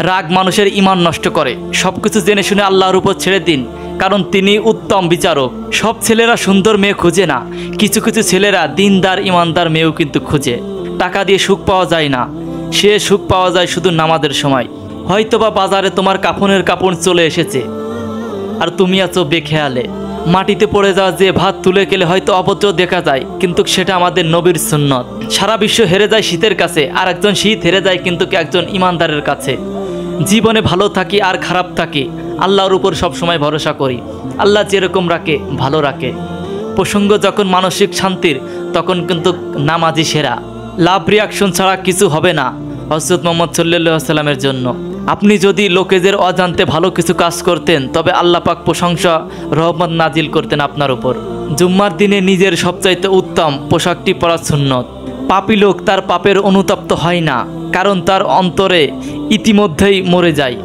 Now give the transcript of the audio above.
রাগ মানুষের ঈমান নষ্ট করে। সবকিছু জেনে শুনে আল্লাহর উপর ছেড়ে দিন, কারণ তিনি উত্তম বিচারক। সব ছেলেরা সুন্দর মেয়ে খুঁজে না, কিছু কিছু ছেলেরা দিনদার ঈমানদার মেয়েও কিন্তু খুঁজে। টাকা দিয়ে সুখ পাওয়া যায় না, সে সুখ পাওয়া যায় শুধু নামাজের সময়। হয়তোবা বাজারে তোমার কাফনের কাপড় চলে এসেছে আর তুমি আছো বেখেয়ালে। মাটিতে পড়ে যাওয়া যে ভাত তুলে গেলে হয়তো অভদ্র দেখা যায়, কিন্তু সেটা আমাদের নবীর সুন্নত। সারা বিশ্ব হেরে যায় শীতের কাছে, আর একজন শীত হেরে যায় কিন্তু একজন ঈমানদারের কাছে। জীবনে ভালো থাকি আর খারাপ থাকি, আল্লাহর উপর সবসময় ভরসা করি। আল্লাহ যেরকম রাখে ভালো রাখে। প্রসঙ্গ যখন মানসিক শান্তির, তখন কিন্তু নামাজি সেরা। লাভ রিয়াকশন ছাড়া কিছু হবে না হযরত মুহাম্মদ সাল্লাল্লাহু আলাইহি ওয়াসাল্লামের জন্য। আপনি যদি লোকেদের অজান্তে ভালো কিছু কাজ করতেন, তবে আল্লাহ পাক প্রশংসা রহমত নাজিল করতেন আপনার উপর। জুম্মার দিনে নিজের সবচাইতে উত্তম পোশাকটি পরা সুন্নত। পাপী লোক তার পাপের অনুতপ্ত হয় না, কারণ তার অন্তরে ইতিমধ্যেই মরে যায়।